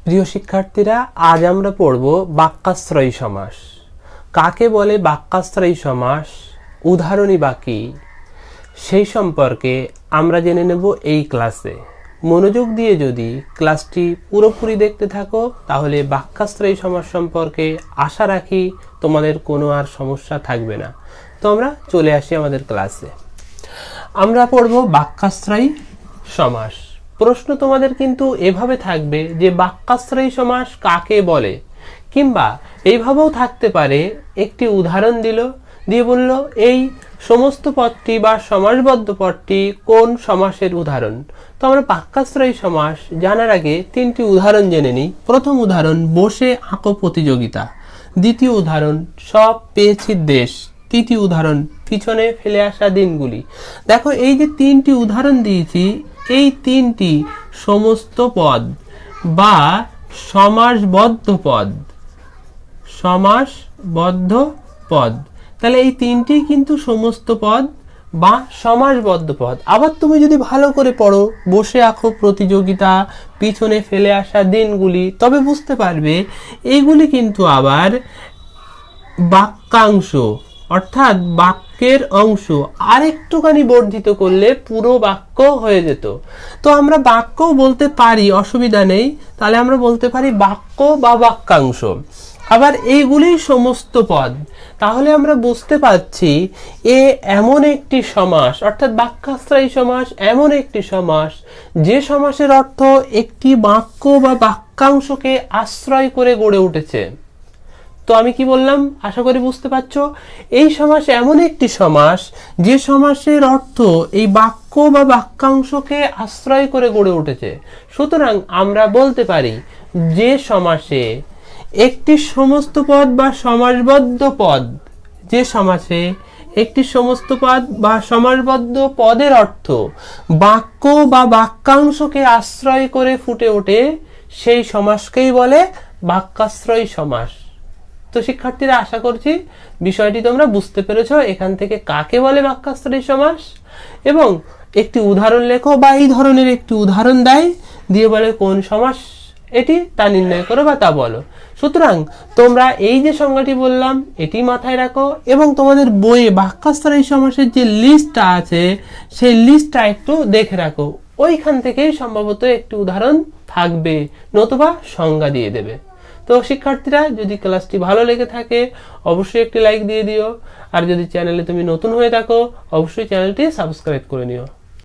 প্রিয় শিক্ষার্থীরা, আজ আমরা পড়ব বাক্যাশ্রয়ী সমাস। কাকে বলে বাক্যাশ্রয়ী সমাস, উদাহরণই বা কি, সেই সম্পর্কে আমরা জেনে নেব এই ক্লাসে। মনোযোগ দিয়ে যদি ক্লাসটি পুরোপুরি দেখতে থাকো তাহলে বাক্যাশ্রয়ী সমাস সম্পর্কে আশা রাখি তোমাদের কোনো আর সমস্যা থাকবে না। তো আমরা চলে আসি আমাদের ক্লাসে। আমরা পড়ব বাক্যাশ্রয়ী সমাস। প্রশ্ন তোমাদের কিন্তু এভাবে থাকবে যে বাক্যাশ্রয়ী সমাস কাকে বলে, কিংবা এইভাবেও থাকতে পারে একটি উদাহরণ দিয়ে বলল এই সমস্ত পদটি বা সমাসবদ্ধ পদটি কোন সমাসের উদাহরণ। তো আমরা বাক্যাশ্রয়ী সমাস জানার আগে তিনটি উদাহরণ জেনে নিই। প্রথম উদাহরণ, বসে আঁকো প্রতিযোগিতা। দ্বিতীয় উদাহরণ, সব পেয়েছি দেশ। তৃতীয় উদাহরণ, পিছনে ফেলে আসা দিনগুলি। দেখো, এই যে তিনটি উদাহরণ দিয়েছি, এই তিনটি সমস্ত পদ বা সমাসবদ্ধ পদ। সমাসবদ্ধ পদ, তাহলে এই তিনটি কিন্তু সমস্ত পদ বা সমাসবদ্ধ পদ। আবার তুমি যদি ভালো করে পড়ো, বসে আঁকো প্রতিযোগিতা, পিছনে ফেলে আসা দিনগুলি, তবে বুঝতে পারবে এইগুলি কিন্তু আবার বাক্যাংশ, অর্থাৎ বাক্যের অংশ। আরেকটুখানি বর্ধিত করলে পুরো বাক্য হয়ে যেত। তো আমরা বাক্যও বলতে পারি, অসুবিধা নেই। তাহলে আমরা বলতে পারি বাক্য বা বাক্যাংশ। আবার এইগুলি সমস্ত পদ। তাহলে আমরা বুঝতে পারছি এ এমন একটি সমাস, অর্থাৎ বাক্যাশ্রয়ী সমাস এমন একটি সমাস যে সমাসের অর্থ একটি বাক্য বা বাক্যাংশকে আশ্রয় করে গড়ে উঠেছে। তো আমি কি বললাম, আশা করি বুঝতে পারছো। এই সমাস এমন একটি সমাস যে সমাসের অর্থ এই বাক্য বা বাক্যাংশকে আশ্রয় করে গড়ে উঠেছে। সুতরাং আমরা বলতে পারি যে সমাসে একটি সমস্ত পদ বা সমাসবদ্ধ পদ, যে সমাসে একটি সমস্ত পদ বা সমাসবদ্ধ পদের অর্থ বাক্য বা বাক্যাংশকে আশ্রয় করে ফুটে ওঠে, সেই সমাসকেই বলে বাক্যাশ্রয়ী সমাস। তো শিক্ষার্থীরা, আশা করছি বিষয়টি তোমরা বুঝতে পেরেছো। এখান থেকে কাকে বলে বাক্যাশ্রয়ী সমাস, এবং একটি উদাহরণ লেখো বা এই ধরনের একটি উদাহরণ দেয়, দিয়ে বলে কোন সমাস এটি তা নির্ণয় করো বা তা বলো। সুতরাং তোমরা এই যে সংজ্ঞাটি বললাম এটি মাথায় রাখো, এবং তোমাদের বইয়ে বাক্যাশ্রয়ী সমাসের যে লিস্টটা আছে সেই লিস্টটা একটু দেখে রাখো। ওইখান থেকেই সম্ভবত একটি উদাহরণ থাকবে, নতুবা সংজ্ঞা দিয়ে দেবে। তো শিক্ষার্থীরা, যদি ক্লাসটি ভালো লেগে থাকে অবশ্যই একটি লাইক দিয়ে দিও, আর যদি চ্যানেলে তুমি নতুন হয়ে থাকো অবশ্যই চ্যানেলটি সাবস্ক্রাইব করে নিও।